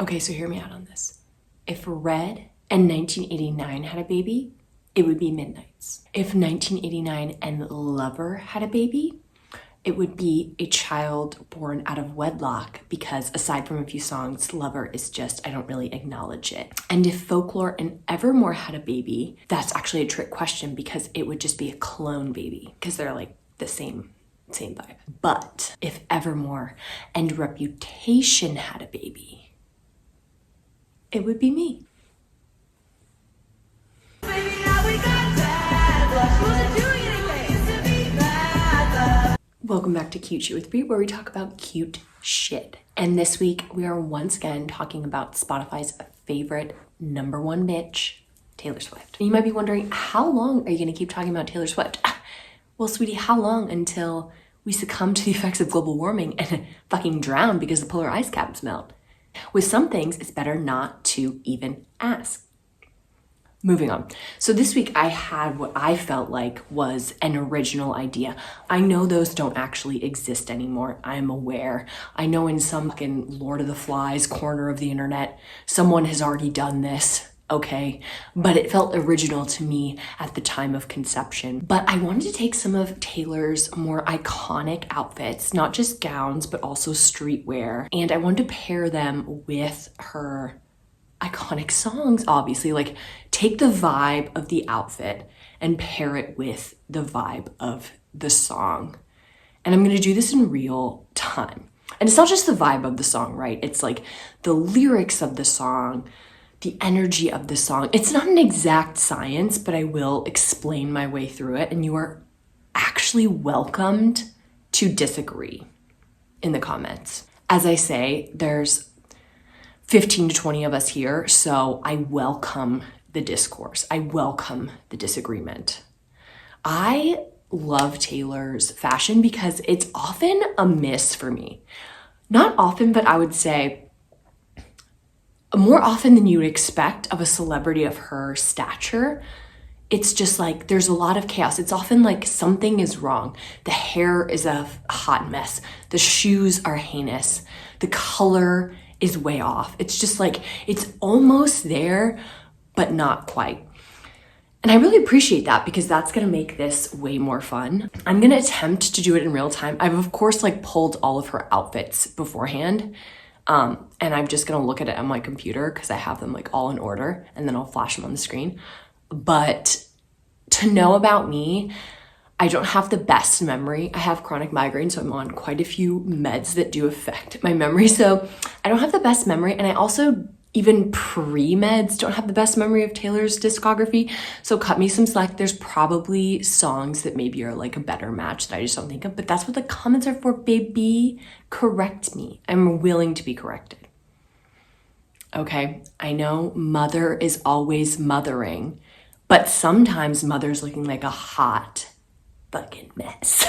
Okay, so hear me out on this. If Red and 1989 had a baby, it would be Midnights. If 1989 and Lover had a baby, it would be a child born out of wedlock, because aside from a few songs, Lover is just, I don't really acknowledge it. And if Folklore and Evermore had a baby, that's actually a trick question, because it would just be a clone baby, because they're like the same vibe. But if Evermore and Reputation had a baby, it would be me. Welcome back to Cute Shit with Brit, where we talk about cute shit. And this week we are once again talking about Spotify's favorite number one bitch, Taylor Swift. And you might be wondering, how long are you gonna keep talking about Taylor Swift? Well, sweetie, how long until we succumb to the effects of global warming and fucking drown because the polar ice caps melt? With some things, it's better not to even ask. Moving on. So this week I had what I felt like was an original idea. I know those don't actually exist anymore. I'm aware. I know in some fucking Lord of the Flies corner of the internet, someone has already done this. Okay, but it felt original to me at the time of conception. But I wanted to take some of Taylor's more iconic outfits, not just gowns, but also streetwear. And I wanted to pair them with her iconic songs, obviously. Like, take the vibe of the outfit and pair it with the vibe of the song. And I'm gonna do this in real time. And it's not just the vibe of the song, right? It's like the lyrics of the song, the energy of the song. It's not an exact science, but I will explain my way through it, and you are actually welcomed to disagree in the comments. As I say, there's 15 to 20 of us here, so I welcome the discourse. I welcome the disagreement. I love Taylor's fashion because it's often a miss for me. Not often, but I would say more often than you would expect of a celebrity of her stature. It's just like there's a lot of chaos. It's often like something is wrong. The hair is a hot mess. The shoes are heinous. The color is way off. It's just like, it's almost there, but not quite. And I really appreciate that, because that's gonna make this way more fun. I'm gonna attempt to do it in real time. I've of course like pulled all of her outfits beforehand. And I'm just gonna look at it on my computer because I have them like all in order, and then I'll flash them on the screen. But to know about me, I don't have the best memory. I have chronic migraine, so I'm on quite a few meds that do affect my memory. So I don't have the best memory, and I also, even pre-meds, don't have the best memory of Taylor's discography. So cut me some slack. There's probably songs that maybe are like a better match that I just don't think of, but that's what the comments are for, baby. Correct me. I'm willing to be corrected. Okay, I know mother is always mothering, but sometimes mother's looking like a hot fucking mess.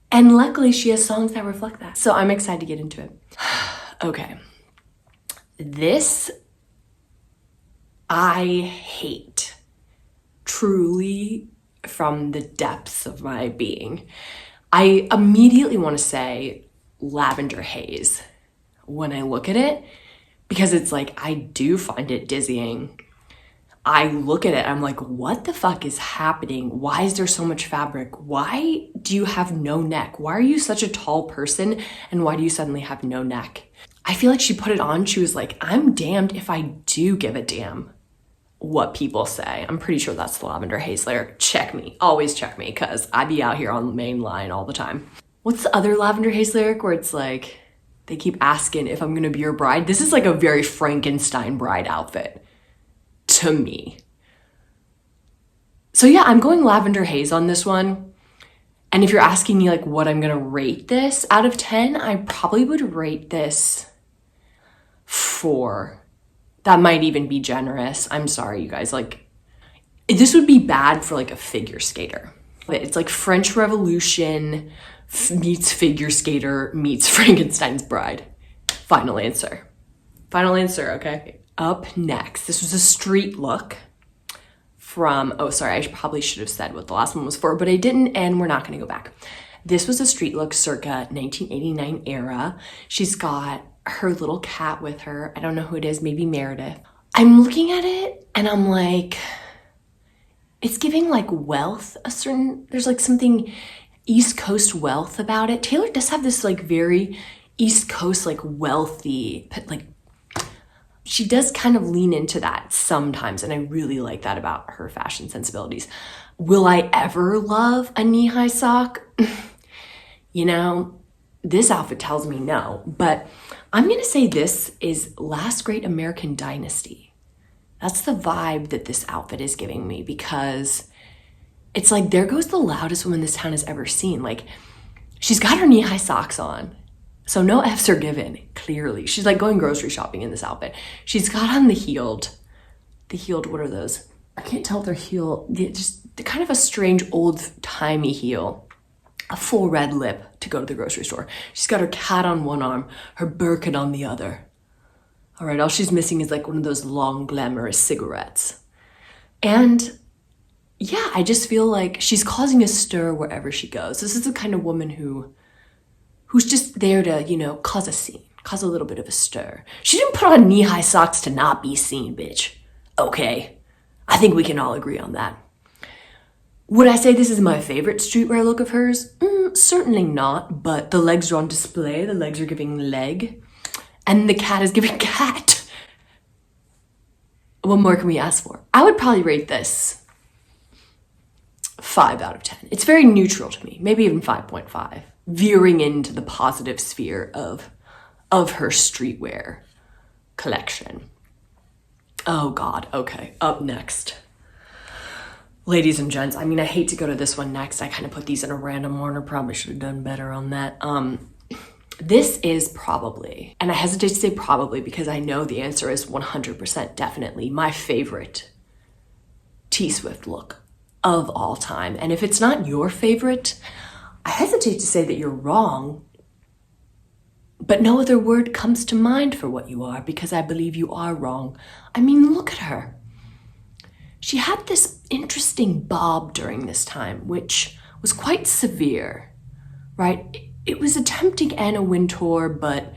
And luckily she has songs that reflect that. So I'm excited to get into it. Okay. This I hate, truly, from the depths of my being. I immediately want to say lavender haze when I look at it, because it's like, I do find it dizzying. I look at it, I'm like, what the fuck is happening? Why is there so much fabric? Why do you have no neck? Why are you such a tall person, and why do you suddenly have no neck? I feel like she put it on, she was like, I'm damned if I do give a damn what people say. I'm pretty sure that's the lavender haze lyric. Check me, always check me, because I be out here on the main line all the time. What's the other lavender haze lyric where it's like, they keep asking if I'm gonna be your bride? This is like a very Frankenstein bride outfit to me. So yeah, I'm going lavender haze on this one. And if you're asking me like what I'm gonna rate this out of 10, I probably would rate this 4. That might even be generous. I'm sorry, you guys. Like, this would be bad for like a figure skater. It's like French Revolution meets figure skater meets Frankenstein's bride. Final answer. Final answer, okay? Up next, this was a street look from, oh, sorry, I probably should have said what the last one was for, but I didn't, and we're not gonna go back. This was a street look circa 1989 era. She's got her little cat with her. I don't know who it is, maybe Meredith. I'm looking at it and I'm like, it's giving like wealth, there's like something East Coast wealth about it. Taylor does have this like very East Coast, like wealthy, like she does kind of lean into that sometimes. And I really like that about her fashion sensibilities. Will I ever love a knee-high sock? You know, this outfit tells me no, but I'm gonna say this is Last Great American Dynasty. That's the vibe that this outfit is giving me, because it's like, there goes the loudest woman this town has ever seen. Like, she's got her knee-high socks on, so no F's are given, clearly. She's like going grocery shopping in this outfit. She's got on the heeled, what are those? I can't tell if they're just kind of a strange old-timey heel. A full red lip to go to the grocery store. She's got her cat on one arm, her Birkin on the other. All right, all she's missing is like one of those long, glamorous cigarettes. And yeah, I just feel like she's causing a stir wherever she goes. This is the kind of woman who's just there to, you know, cause a scene, cause a little bit of a stir. She didn't put on knee-high socks to not be seen, bitch. Okay, I think we can all agree on that. Would I say this is my favorite streetwear look of hers? Certainly not, but the legs are on display. The legs are giving leg, and the cat is giving cat. What more can we ask for? I would probably rate this 5 out of 10. It's very neutral to me, maybe even 5.5, veering into the positive sphere of her streetwear collection. Oh God, okay, up next. Ladies and gents, I mean, I hate to go to this one next. I kind of put these in a random order. Probably should have done better on that. This is probably, and I hesitate to say probably because I know the answer is 100% definitely my favorite T-Swift look of all time. And if it's not your favorite, I hesitate to say that you're wrong, but no other word comes to mind for what you are, because I believe you are wrong. I mean, look at her. She had this interesting bob during this time, which was quite severe, right? It was a tempting Anna Wintour, but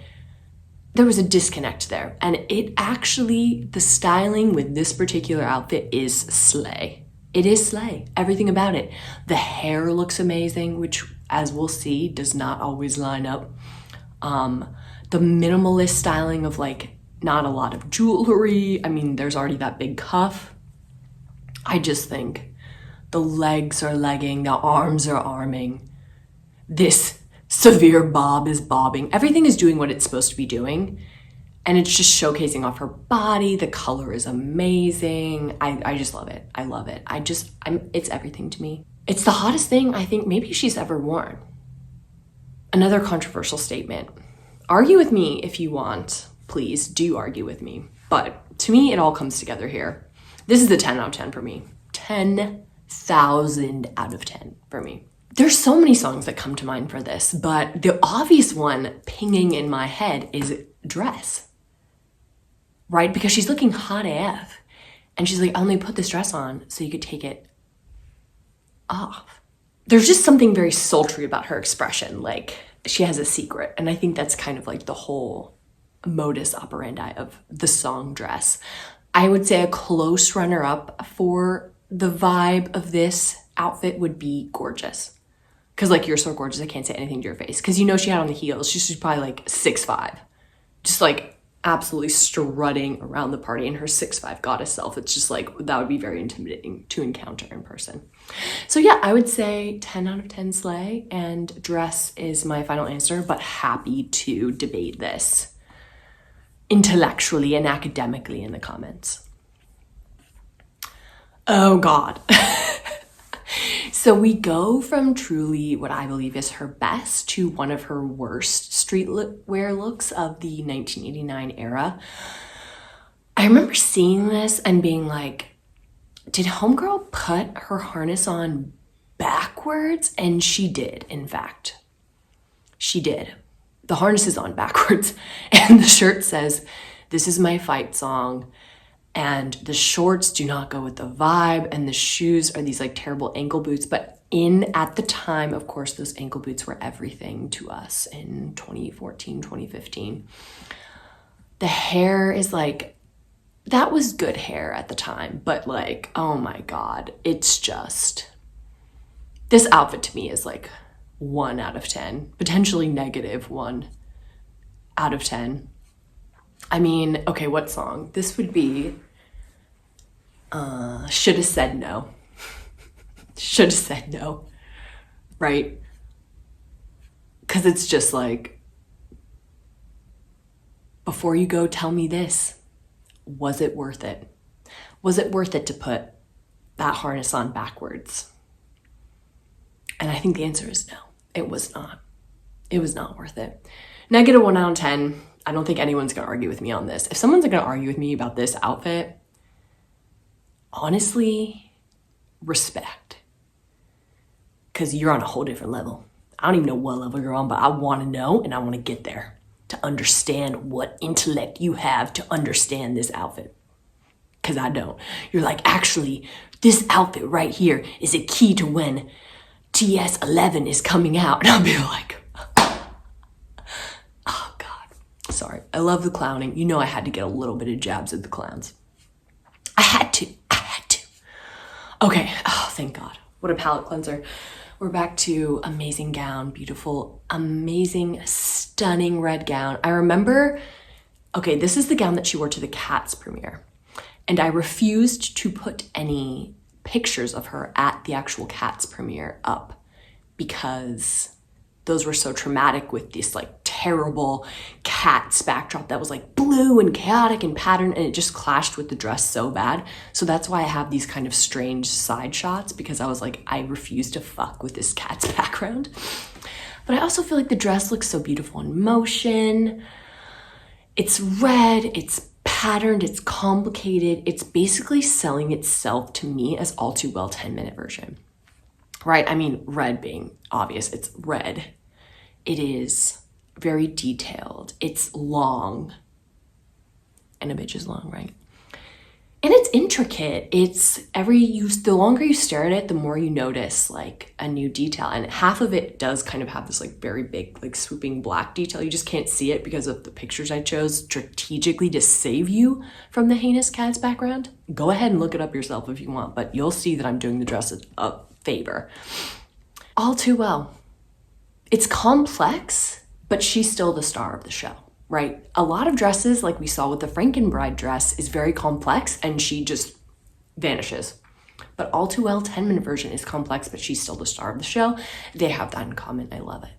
there was a disconnect there. And it actually, the styling with this particular outfit is slay. It is slay, everything about it. The hair looks amazing, which, as we'll see, does not always line up. The minimalist styling of like, not a lot of jewelry. I mean, there's already that big cuff. I just think the legs are legging, the arms are arming. This severe bob is bobbing. Everything is doing what it's supposed to be doing. And it's just showcasing off her body. The color is amazing. I just love it. I love it. It's everything to me. It's the hottest thing I think maybe she's ever worn. Another controversial statement. Argue with me if you want. Please do argue with me. But to me, it all comes together here. This is a 10 out of 10 for me. 10,000 out of 10 for me. There's so many songs that come to mind for this, but the obvious one pinging in my head is dress, right? Because she's looking hot AF. And she's like, I only put this dress on so you could take it off. There's just something very sultry about her expression. Like, she has a secret. And I think that's kind of like the whole modus operandi of the song Dress. I would say a close runner-up for the vibe of this outfit would be Gorgeous. Because, like, You're So Gorgeous, I can't say anything to your face. Because you know she had on the heels. She's probably, like, 6'5". Just, like, absolutely strutting around the party in her 6'5" goddess self. It's just, like, that would be very intimidating to encounter in person. So, yeah, I would say 10 out of 10 slay. And Dress is my final answer, but happy to debate this intellectually and academically in the comments. Oh God. So we go from truly what I believe is her best to one of her worst streetwear looks of the 1989 era. I remember seeing this and being like, did homegirl put her harness on backwards? And she did, in fact. She did. The harness is on backwards, and the shirt says, "This is my fight song," and the shorts do not go with the vibe, and the shoes are these like terrible ankle boots. But at the time, of course, those ankle boots were everything to us in 2014, 2015. The hair is like, that was good hair at the time, but like, oh my God, it's just, this outfit to me is like 1 out of 10, potentially negative 1 out of 10. I mean, okay, what song? This would be, Should Have Said No. Should Have Said No, right? Because it's just like, before you go, tell me this. Was it worth it? Was it worth it to put that harness on backwards? And I think the answer is no. It was not. It was not worth it. Negative 1 out of 10. I don't think anyone's gonna argue with me on this. If someone's gonna argue with me about this outfit, honestly, respect. Because you're on a whole different level. I don't even know what level you're on, but I wanna know and I wanna get there to understand what intellect you have to understand this outfit. Because I don't. You're like, actually, this outfit right here is a key to when TS11 is coming out. And I'll be like, oh God, sorry. I love the clowning. You know I had to get a little bit of jabs at the clowns. I had to. Okay, oh, thank God. What a palette cleanser. We're back to amazing gown, beautiful, amazing, stunning red gown. I remember, okay, this is the gown that she wore to the Cats premiere. And I refused to put any pictures of her at the actual Cats premiere up because those were so traumatic with this like terrible Cats backdrop that was like blue and chaotic and patterned, and it just clashed with the dress so bad. So that's why I have these kind of strange side shots, because I was like, I refuse to fuck with this Cats background. But I also feel like the dress looks so beautiful in motion. It's red, it's patterned, it's complicated. It's basically selling itself to me as All Too Well 10-minute version, right? I mean, red being obvious, it's red. It is very detailed. It's long. And a bitch is long, right? And it's intricate. It's the longer you stare at it, the more you notice like a new detail. And half of it does kind of have this like very big, like swooping black detail. You just can't see it because of the pictures I chose strategically to save you from the heinous Cats background. Go ahead and look it up yourself if you want, but you'll see that I'm doing the dress a favor. All Too Well. It's complex, but she's still the star of the show, right? A lot of dresses, like we saw with the Frankenbride dress, is very complex and she just vanishes. But All Too Well 10-minute version is complex, but she's still the star of the show. They have that in common. I love it.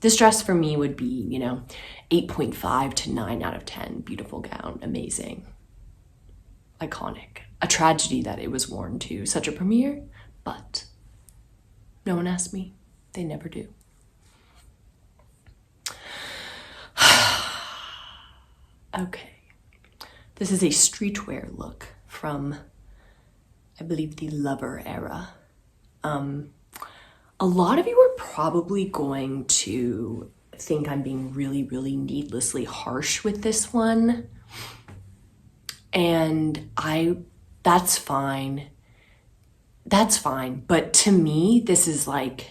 This dress for me would be, 8.5 to 9 out of 10. Beautiful gown, amazing, iconic. A tragedy that it was worn to such a premiere, but no one asked me. They never do. Okay, this is a streetwear look from, I believe, the Lover era. A lot of you are probably going to think I'm being really, really needlessly harsh with this one. And that's fine. That's fine. But to me, this is like,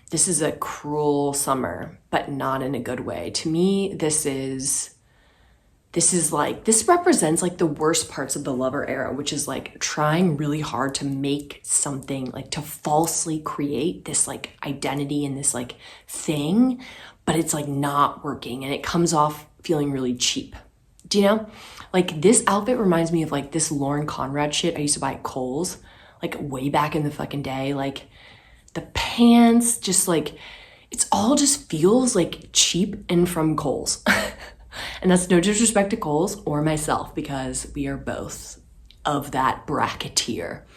this is a cruel summer, but not in a good way. To me, this represents like the worst parts of the Lover era, which is like trying really hard to make something, like to falsely create this like identity and this like thing, but it's like not working and it comes off feeling really cheap. Do you know? Like this outfit reminds me of like this Lauren Conrad shit I used to buy at Kohl's, like way back in the fucking day. Like the pants, just like, it's all just feels like cheap and from Kohl's. And that's no disrespect to Kohl's or myself, because we are both of that bracketeer.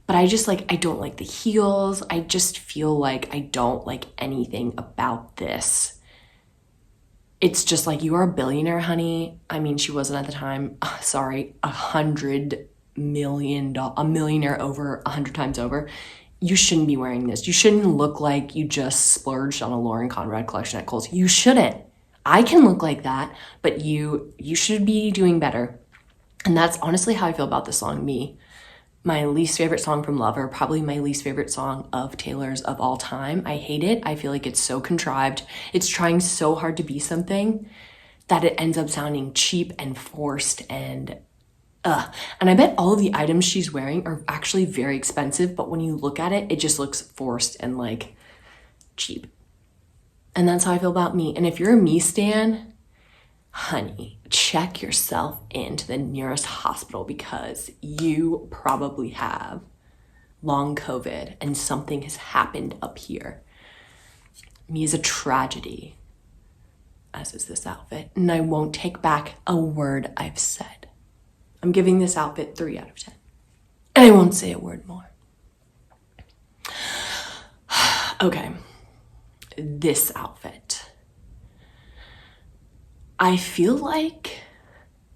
But I just like, I don't like the heels. I just feel like I don't like anything about this. It's just like, you are a billionaire, honey. I mean, she wasn't at the time. Sorry, $100 million, a millionaire over 100 times over. You shouldn't be wearing this. You shouldn't look like you just splurged on a Lauren Conrad collection at Kohl's. You shouldn't. I can look like that, but you should be doing better. And that's honestly how I feel about this song, me. my least favorite song from Lover, probably my least favorite song of Taylor's of all time. I hate it. I feel like it's so contrived. It's trying so hard to be something that it ends up sounding cheap and forced and I bet all of the items she's wearing are actually very expensive, but when you look at it, it just looks forced and like cheap. And that's how I feel about me. And if you're a me stan, honey, check yourself into the nearest hospital because you probably have long COVID and something has happened up here. Me is a tragedy, as is this outfit. And I won't take back a word I've said. I'm giving this outfit 3 out of 10. And I won't say a word more. Okay, this outfit. I feel like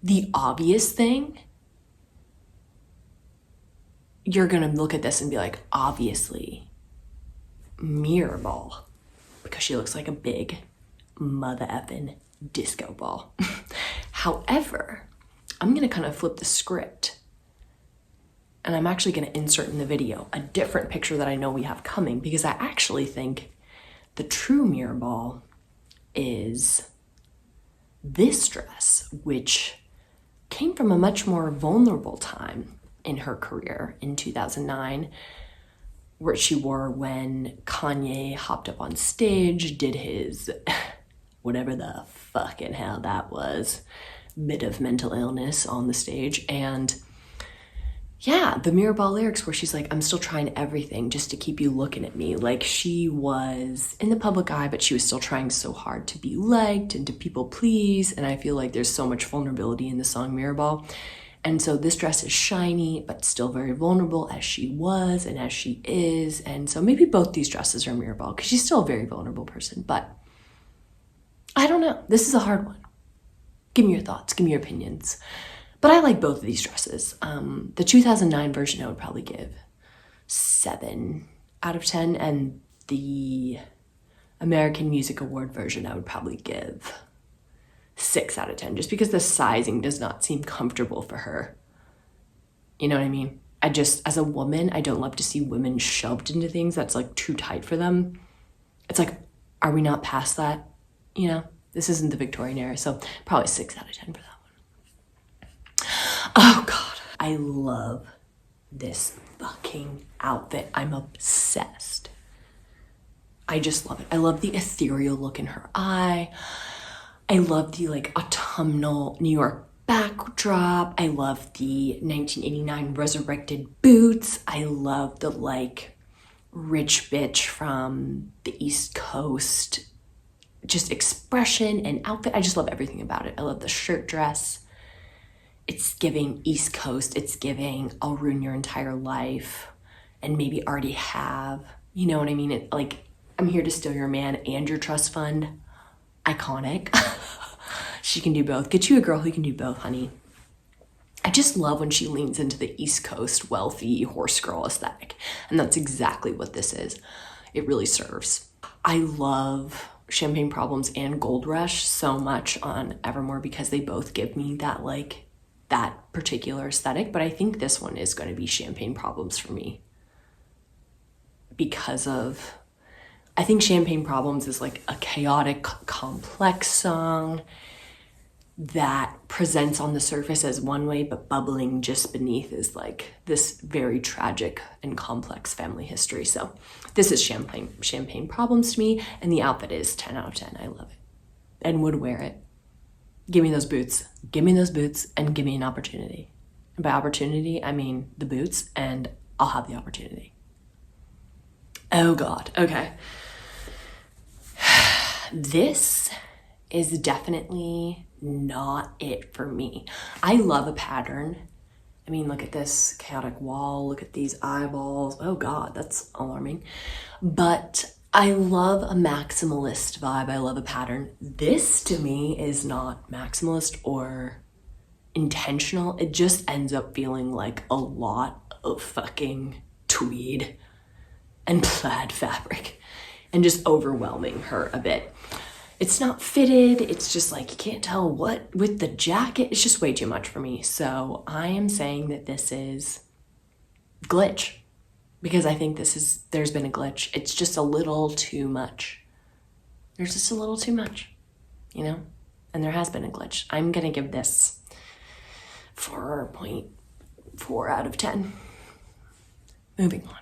the obvious thing, you're gonna look at this and be like, obviously, mirror ball, because she looks like a big mother effing disco ball. However, I'm gonna kind of flip the script and I'm actually gonna insert in the video a different picture that I know we have coming because I actually think the true mirror ball is this dress, which came from a much more vulnerable time in her career in 2009, where she wore when Kanye hopped up on stage, did his whatever the fucking hell that was, bit of mental illness on the stage. And yeah, the mirror ball lyrics where she's like, I'm still trying everything just to keep you looking at me. Like she was in the public eye, but she was still trying so hard to be liked and to people please. And I feel like there's so much vulnerability in the song Mirror Ball. And so this dress is shiny, but still very vulnerable as she was and as she is. And so maybe both these dresses are mirror ball because she's still a very vulnerable person, but I don't know. This is a hard one. Give me your thoughts, give me your opinions. But I like both of these dresses. The 2009 version I would probably give 7 out of 10, and the American Music Award version I would probably give 6 out of 10, just because the sizing does not seem comfortable for her. You know what I mean? I just, as a woman, I don't love to see women shoved into things that's like too tight for them. It's like, are we not past that? You know? This isn't the Victorian era, so probably 6 out of 10 for that one. Oh God, I love this fucking outfit. I'm obsessed. I just love it. I love the ethereal look in her eye. I love the like autumnal New York backdrop. I love the 1989 resurrected boots. I love the like rich bitch from the East Coast just expression and outfit. I just love everything about it. I love the shirt dress. It's giving East Coast. It's giving I'll ruin your entire life and maybe already have. You know what I mean? It, like, I'm here to steal your man and your trust fund. Iconic. She can do both. Get you a girl who can do both, honey. I just love when she leans into the East Coast wealthy horse girl aesthetic. And that's exactly what this is. It really serves. I love Champagne Problems and Gold Rush so much on Evermore because they both give me that like that particular aesthetic, but I think this one is going to be Champagne Problems for me because of I think Champagne Problems is like a chaotic, complex song that presents on the surface as one way, but bubbling just beneath is like this very tragic and complex family history. So this is Champagne Problems to me, and the outfit is 10 out of 10. I love it and would wear it. Give me those boots. Give me those boots and give me an opportunity. And by opportunity, I mean the boots, and I'll have the opportunity. Oh God, okay. This is definitely not it for me. I love a pattern. I mean, look at this chaotic wall. Look at these eyeballs. Oh God, that's alarming. But I love a maximalist vibe. I love a pattern. This to me is not maximalist or intentional. It just ends up feeling like a lot of fucking tweed and plaid fabric and just overwhelming her a bit. It's not fitted. It's just like, you can't tell what with the jacket. It's just way too much for me. So I am saying that this is glitch, because I think there's been a glitch. It's just a little too much. There's just a little too much, you know? And there has been a glitch. I'm gonna give this 4.4 out of 10. Moving on.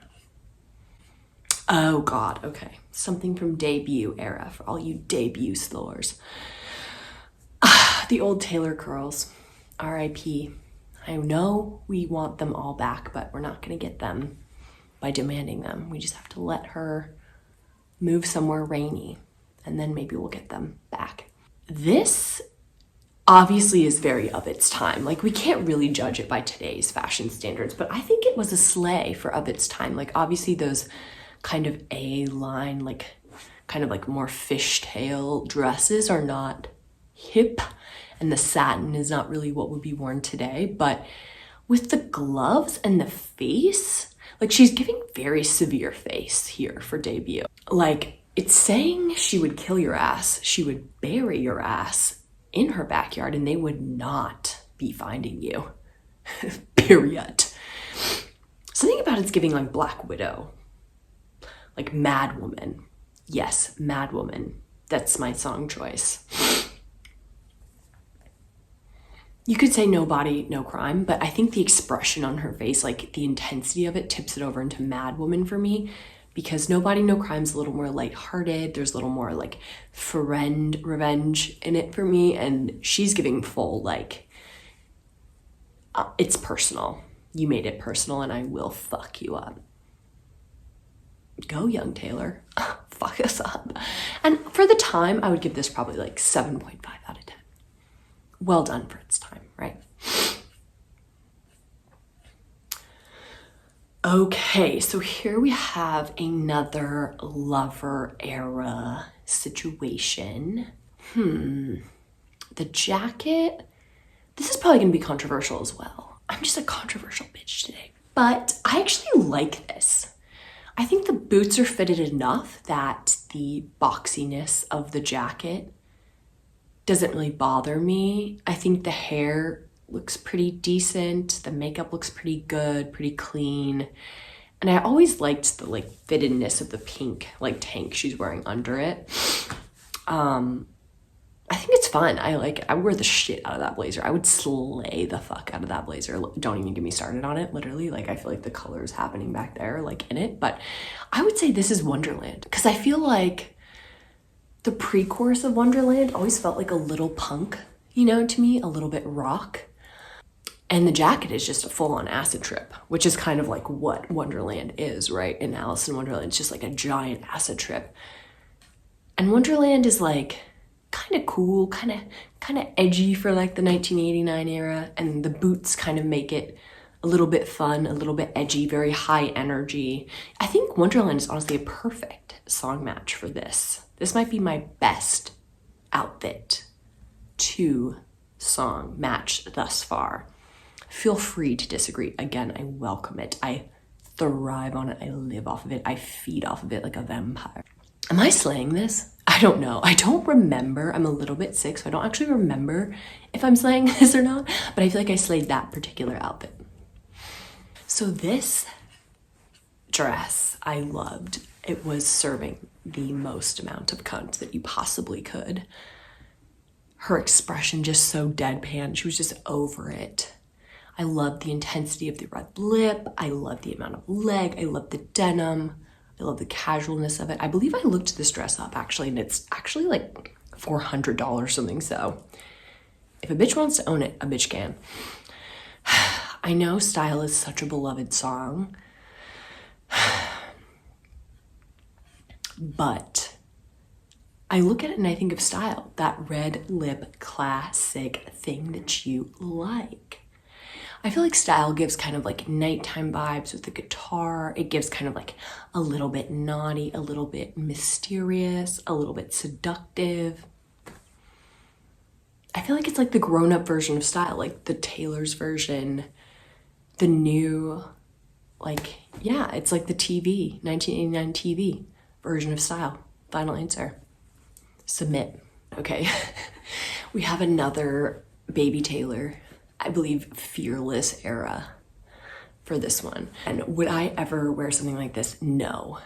Oh God, okay. Something from debut era for all you debut slores. The old Taylor curls, RIP. I know we want them all back, but we're not gonna get them by demanding them. We just have to let her move somewhere rainy, and then maybe we'll get them back. This obviously is very of its time. Like, we can't really judge it by today's fashion standards, but I think it was a sleigh for of its time. Like, obviously those kind of A-line, like kind of like more fishtail dresses are not hip, and the satin is not really what would be worn today. But with the gloves and the face, like, she's giving very severe face here for debut. Like, it's saying she would kill your ass, she would bury your ass in her backyard, and they would not be finding you. Period. Something about it's giving like Black Widow, like Mad Woman. Yes, Mad Woman. That's my song choice. You could say no body, no crime, but I think the expression on her face, like the intensity of it, tips it over into Mad Woman for me, because No Body, No Crime's a little more lighthearted. There's a little more like friend revenge in it for me, and she's giving full like, it's personal. You made it personal, and I will fuck you up. Go, young Taylor. Fuck us up. And for the time, I would give this probably like 7.5 out of 10. Well done for its time, right? Okay, so here we have another lover era situation. The jacket, this is probably gonna be controversial as well. I'm just a controversial bitch today, but I actually like this. I think the boots are fitted enough that the boxiness of the jacket doesn't really bother me. I think the hair looks pretty decent. The makeup looks pretty good, pretty clean. And I always liked the like fittedness of the pink like tank she's wearing under it. I think it's fun. I wear the shit out of that blazer. I would slay the fuck out of that blazer. Don't even get me started on it, literally. Like, I feel like the color is happening back there, like in it. But I would say this is Wonderland, because I feel like the pre-chorus of Wonderland always felt like a little punk, you know, to me, a little bit rock. And the jacket is just a full-on acid trip, which is kind of like what Wonderland is, right? In Alice in Wonderland, it's just like a giant acid trip. And Wonderland is like kind of cool, kind of edgy for like the 1989 era. And the boots kind of make it a little bit fun, a little bit edgy, very high energy. I think Wonderland is honestly a perfect song match for this. This might be my best outfit to song match thus far. Feel free to disagree. Again, I welcome it. I thrive on it. I live off of it. I feed off of it like a vampire. Am I slaying this? I don't know. I don't remember. I'm a little bit sick, so I don't actually remember if I'm slaying this or not, but I feel like I slayed that particular outfit. So this dress I loved. It was serving the most amount of cunt that you possibly could. Her expression just so deadpan. She was just over it. I loved the intensity of the red lip. I loved the amount of leg. I loved the denim. I love the casualness of it. I believe I looked this dress up actually, and it's actually like $400 something. So if a bitch wants to own it, a bitch can. I know Style is such a beloved song, but I look at it and I think of Style, that red lip classic thing that you like. I feel like Style gives kind of like nighttime vibes with the guitar. It gives kind of like a little bit naughty, a little bit mysterious, a little bit seductive. I feel like it's like the grown-up version of Style, like the Taylor's version, the new, like, yeah, it's like the TV, 1989 TV version of Style. Final answer. Submit. Okay. We have another baby Taylor. I believe Fearless era for this one. And would I ever wear something like this? No.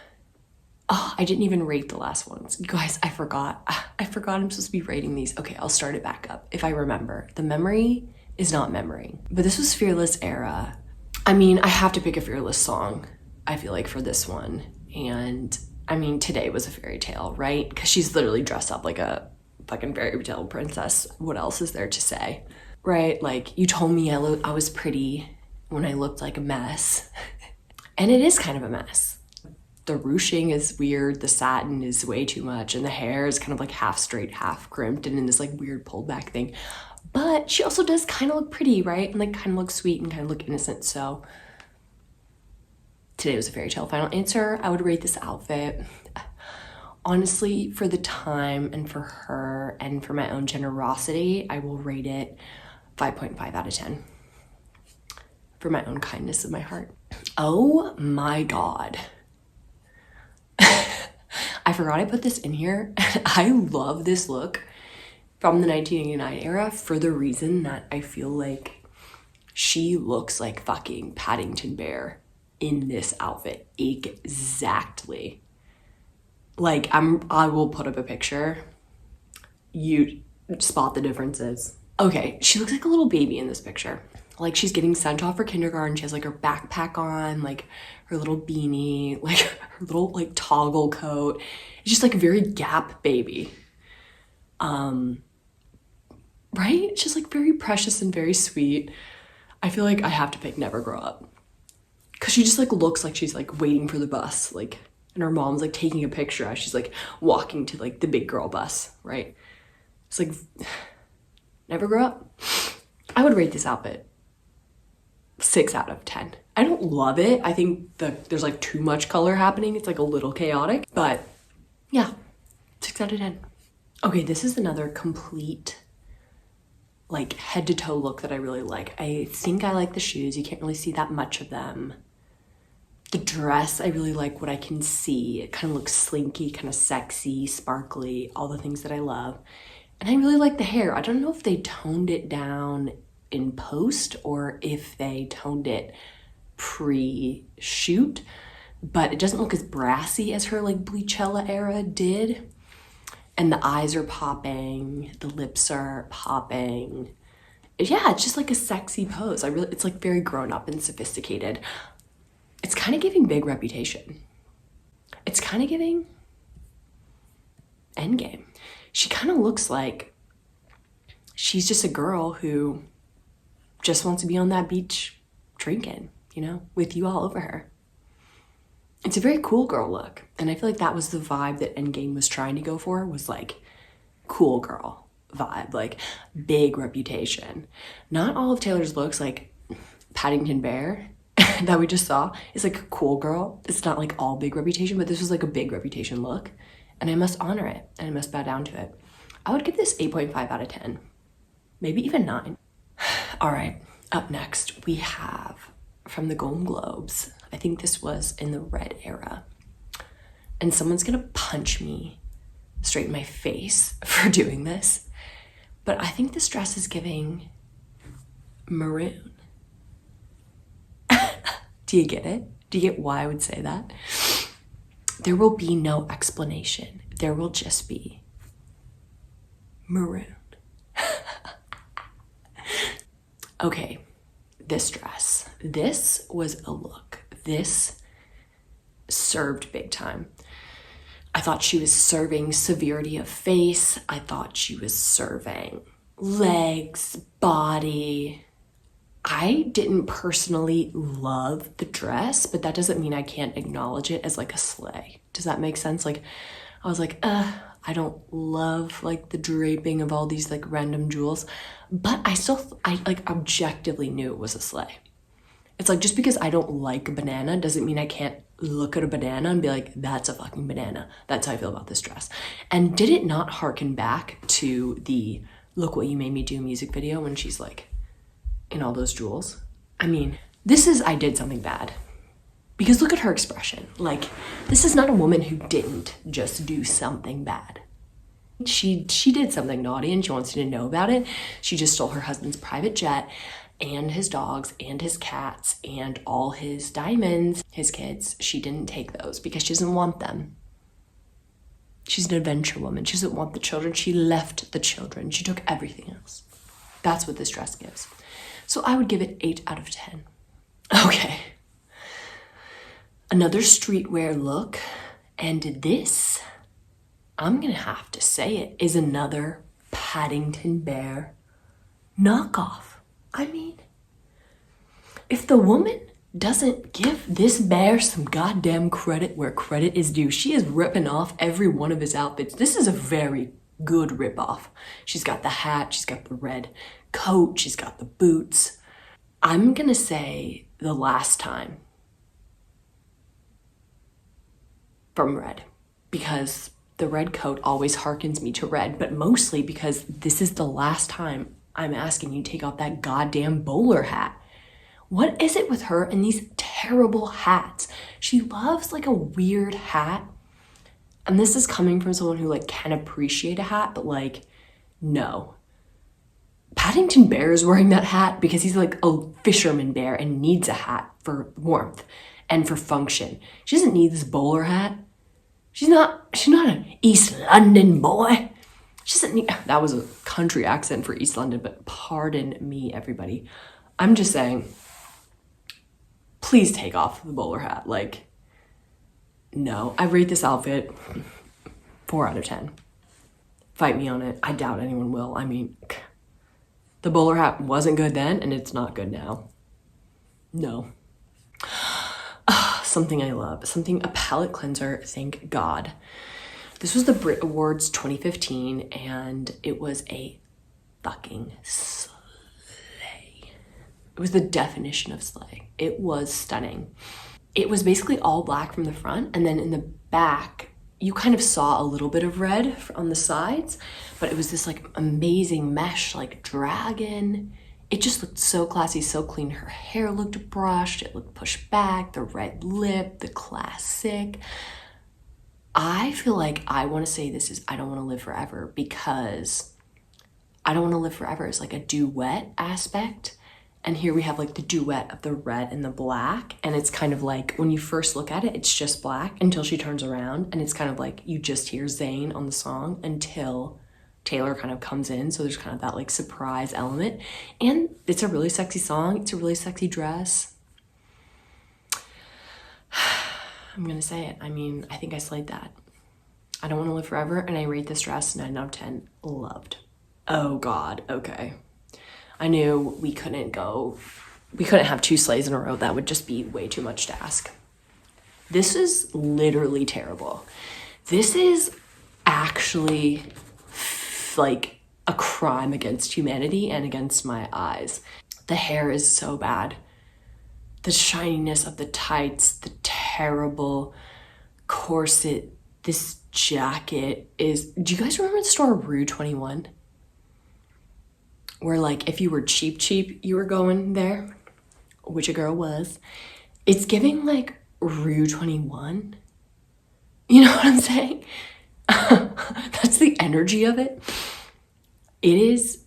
Oh, I didn't even rate the last ones. You guys, I forgot. I'm supposed to be rating these. Okay, I'll start it back up if I remember. The memory is not memory. But this was Fearless Era. I mean, I have to pick a Fearless song, I feel like, for this one. And I mean, Today was a fairy tale, right? Because she's literally dressed up like a fucking fairy tale princess. What else is there to say? Right? Like, you told me I was pretty when I looked like a mess. And it is kind of a mess. The ruching is weird, the satin is way too much, and the hair is kind of like half straight, half crimped, and in this like weird pulled back thing. But she also does kind of look pretty, right? And like kind of look sweet and kind of look innocent. So Today was a fairy tale. Final answer, I would rate this outfit, honestly, for the time and for her and for my own generosity, I will rate it 5.5 out of 10. For my own kindness of my heart. Oh my God. I forgot I put this in here. I love this look from the 1989 era for the reason that I feel like she looks like fucking Paddington Bear in this outfit. Exactly. Like, I will put up a picture. You spot the differences. Okay, she looks like a little baby in this picture. Like, she's getting sent off for kindergarten. She has like her backpack on, like her little beanie, like her little like toggle coat. It's just like a very Gap baby. Right? It's just like very precious and very sweet. I feel like I have to pick Never Grow Up. Cause she just like looks like she's like waiting for the bus, like, and her mom's like taking a picture as she's like walking to like the big girl bus, right? It's like, Never Grow Up. I would rate this outfit 6 out of 10. I don't love it. I think there's like too much color happening. It's like a little chaotic, but yeah, 6 out of 10. Okay, this is another complete like head to toe look that I really like. I think I like the shoes. You can't really see that much of them. The dress, I really like what I can see. It kind of looks slinky, kind of sexy, sparkly, all the things that I love. And I really like the hair. I don't know if they toned it down in post or if they toned it pre-shoot, but it doesn't look as brassy as her like Bleachella era did. And the eyes are popping, the lips are popping. Yeah, it's just like a sexy pose. It's like very grown up and sophisticated. It's kind of giving Big Reputation. It's kind of giving Endgame. She kind of looks like she's just a girl who just wants to be on that beach drinking, you know, with you all over her. It's a very cool girl look. And I feel like that was the vibe that Endgame was trying to go for, was like cool girl vibe, like Big Reputation. Not all of Taylor's looks, like Paddington Bear that we just saw, is like a cool girl. It's not like all Big Reputation, but this was like a Big Reputation look. And I must honor it and I must bow down to it. I would give this 8.5 out of 10, maybe even 9. All right, up next we have from the Golden Globes. I think this was in the red era. And someone's gonna punch me straight in my face for doing this. But I think this dress is giving maroon. Do you get it? Do you get why I would say that? There will be no explanation. There will just be maroon. Okay, this dress. This was a look. This served big time. I thought she was serving severity of face. I thought she was serving legs, body. I didn't personally love the dress, but that doesn't mean I can't acknowledge it as like a slay. Does that make sense? Like, I was like, I don't love like the draping of all these like random jewels, but I like objectively knew it was a slay. It's like, just because I don't like a banana doesn't mean I can't look at a banana and be like, that's a fucking banana. That's how I feel about this dress. And did it not harken back to the Look What You Made Me Do music video when she's like in all those jewels? I mean, this is I did something bad. Because look at her expression. Like, this is not a woman who didn't just do something bad. She did something naughty and she wants you to know about it. She just stole her husband's private jet and his dogs and his cats and all his diamonds, his kids. She didn't take those because she doesn't want them. She's an adventure woman. She doesn't want the children. She left the children. She took everything else. That's what this dress gives. So I would give it 8 out of 10. Okay. Another streetwear look. And this, I'm gonna have to say it, is another Paddington Bear knockoff. I mean, if the woman doesn't give this bear some goddamn credit where credit is due, she is ripping off every one of his outfits. This is a very good ripoff. She's got the hat, she's got the red coat, she's got the boots. I'm gonna say the last time from red, because the red coat always harkens me to red, but mostly because this is the last time I'm asking you to take off that goddamn bowler hat. What is it with her and these terrible hats? She loves like a weird hat. And this is coming from someone who like can appreciate a hat, but like, no. Paddington Bear is wearing that hat because he's like a fisherman bear and needs a hat for warmth and for function. She doesn't need this bowler hat. She's not an East London boy. She doesn't need, that was a country accent for East London, but pardon me, everybody. I'm just saying, please take off the bowler hat. Like, no. I rate this outfit 4 out of 10. Fight me on it. I doubt anyone will. I mean, the bowler hat wasn't good then, and it's not good now. No. Something I love. a palette cleanser, thank God. This was the Brit Awards 2015, and it was a fucking slay. It was the definition of slay. It was stunning. It was basically all black from the front, and then in the back, you kind of saw a little bit of red on the sides, but it was this like amazing mesh, like dragon. It just looked so classy, so clean. Her hair looked brushed, it looked pushed back, the red lip, the classic. I feel like I want to say this is I Don't Want to Live Forever, because I Don't Want to Live Forever is like a duet aspect. And here we have like the duet of the red and the black. And it's kind of like when you first look at it, it's just black until she turns around. And it's kind of like you just hear Zayn on the song until Taylor kind of comes in. So there's kind of that like surprise element. And it's a really sexy song. It's a really sexy dress. I'm gonna say it. I mean, I think I slayed that. I Don't Want to Live Forever, and I rate this dress 9 out of 10. Loved. Oh God, okay. I knew we couldn't have 2 slays in a row. That would just be way too much to ask. This is literally terrible. This is actually like a crime against humanity and against my eyes. The hair is so bad. The shininess of the tights, the terrible corset, this jacket is... Do you guys remember the store Rue 21? Where like if you were cheap, you were going there, which a girl was. It's giving like Rue 21. You know what I'm saying? That's the energy of it. It is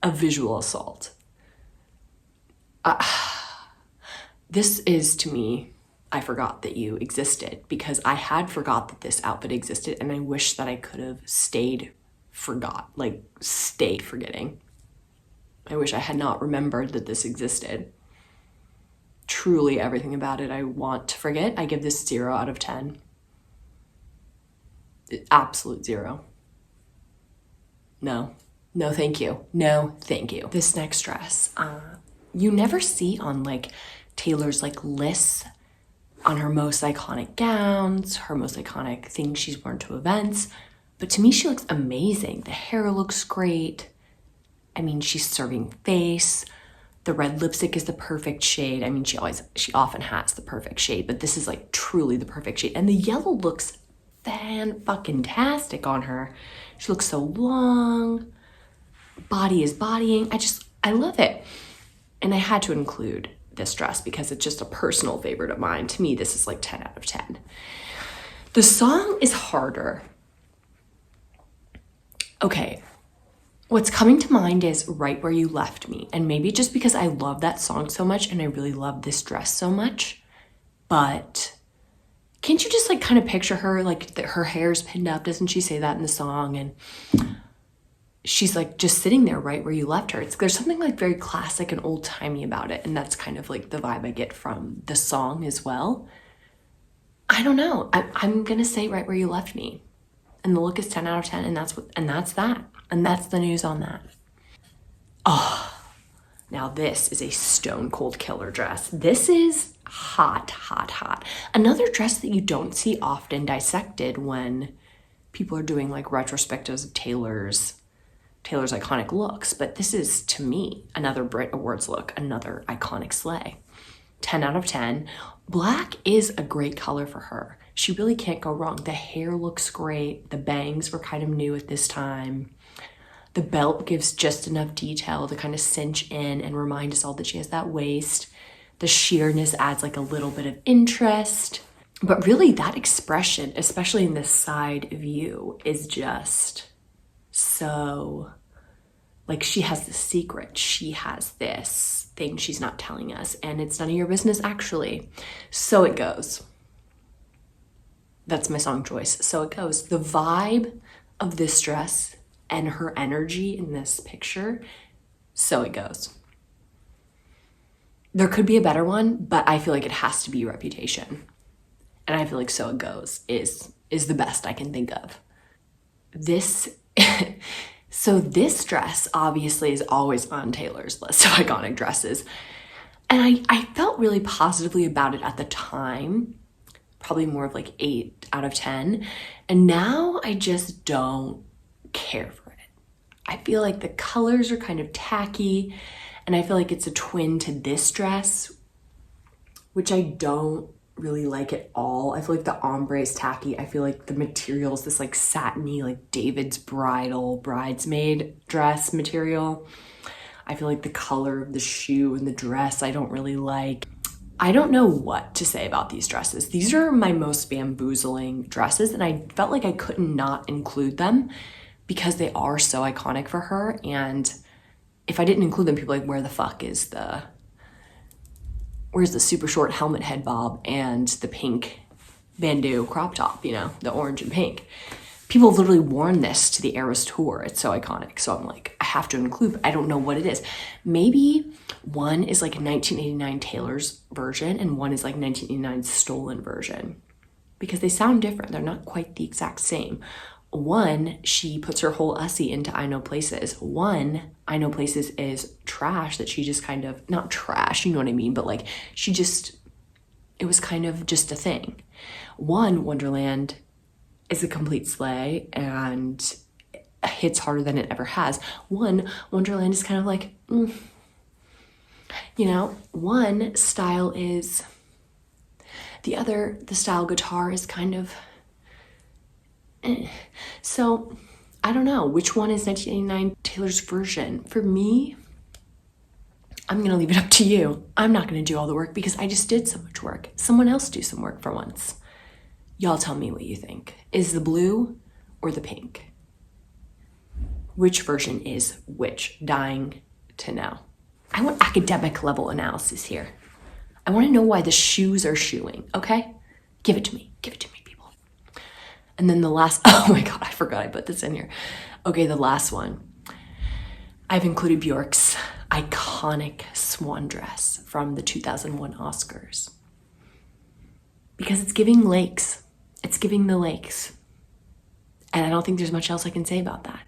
a visual assault. This is, to me, I forgot that you existed, because I had forgot that this outfit existed, and I wish that I could have stayed forgetting. I wish I had not remembered that this existed. Truly everything about it I want to forget. I give this 0 out of 10. Absolute 0. No, thank you. No, thank you. This next dress, you never see on like Taylor's like lists on her most iconic gowns, her most iconic things she's worn to events. But to me, she looks amazing. The hair looks great. I mean, she's serving face. The red lipstick is the perfect shade. I mean, she often has the perfect shade, but this is like truly the perfect shade. And the yellow looks fan-fucking-tastic on her. She looks so long. Body is bodying. I love it. And I had to include this dress because it's just a personal favorite of mine. To me, this is like 10 out of 10. The song is harder. Okay, What's coming to mind is Right Where You Left Me. And maybe just because I love that song so much and I really love this dress so much, but can't you just like kind of picture her, like her hair's pinned up? Doesn't she say that in the song? And she's like just sitting there right where you left her. There's something like very classic and old timey about it. And that's kind of like the vibe I get from the song as well. I don't know. I'm going to say Right Where You Left Me. And the look is 10 out of 10. And that's that. And that's the news on that. Oh, now this is a stone cold killer dress. This is hot, hot, hot. Another dress that you don't see often dissected when people are doing like retrospectives of Taylor's iconic looks. But this is, to me, another Brit Awards look, another iconic sleigh. 10 out of 10. Black is a great color for her. She really can't go wrong. The hair looks great. The bangs were kind of new at this time. The belt gives just enough detail to kind of cinch in and remind us all that she has that waist. The sheerness adds like a little bit of interest. But really that expression, especially in this side view, is just so, like, she has the secret. She has this thing she's not telling us, and it's none of your business actually. So it goes. That's my song choice. So it goes. The vibe of this dress and her energy in this picture, so it goes. There could be a better one, but I feel like it has to be Reputation. And I feel like So It Goes is the best I can think of. So this dress obviously is always on Taylor's list of iconic dresses. And I felt really positively about it at the time, probably more of like 8 out of 10. And now I just don't care for it. I feel like the colors are kind of tacky, and I feel like it's a twin to this dress, which I don't really like at all. I feel like the ombre is tacky. I feel like the material is this like satiny, like David's bridesmaid dress material. I feel like the color of the shoe and the dress I don't really like. I don't know what to say about these dresses. These are my most bamboozling dresses, and I felt like I couldn't not include them because they are so iconic for her. And if I didn't include them, people are like, where's the super short helmet head bob and the pink bandeau crop top, you know, the orange and pink. People have literally worn this to the Eras tour. It's so iconic. So I'm like, I have to include, but I don't know what it is. Maybe one is like 1989 Taylor's version and one is like 1989's stolen version, because they sound different. They're not quite the exact same. One, she puts her whole Ussie into I Know Places. One, I Know Places is trash that she just kind of, not trash, you know what I mean, but like it was kind of just a thing. One, Wonderland, is a complete sleigh and hits harder than it ever has. One, Wonderland is kind of like, you know, one style is, the style guitar is kind of, So I don't know which one is 1989 Taylor's version. For me, I'm gonna leave it up to you. I'm not gonna do all the work because I just did so much work. Someone else do some work for once. Y'all tell me what you think. Is the blue or the pink? Which version is which? Dying to know. I want academic level analysis here. I want to know why the shoes are shoeing, okay? Give it to me. Give it to me, people. And then the last, oh my God, I forgot I put this in here. Okay, the last one. I've included Bjork's iconic swan dress from the 2001 Oscars. Because it's giving lakes. It's giving the lakes. And I don't think there's much else I can say about that.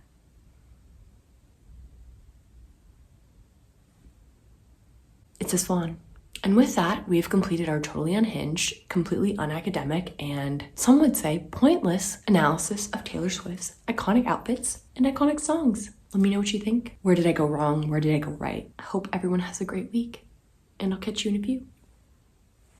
It's a swan. And with that, we have completed our totally unhinged, completely unacademic, and some would say pointless analysis of Taylor Swift's iconic outfits and iconic songs. Let me know what you think. Where did I go wrong? Where did I go right? I hope everyone has a great week, and I'll catch you in a few.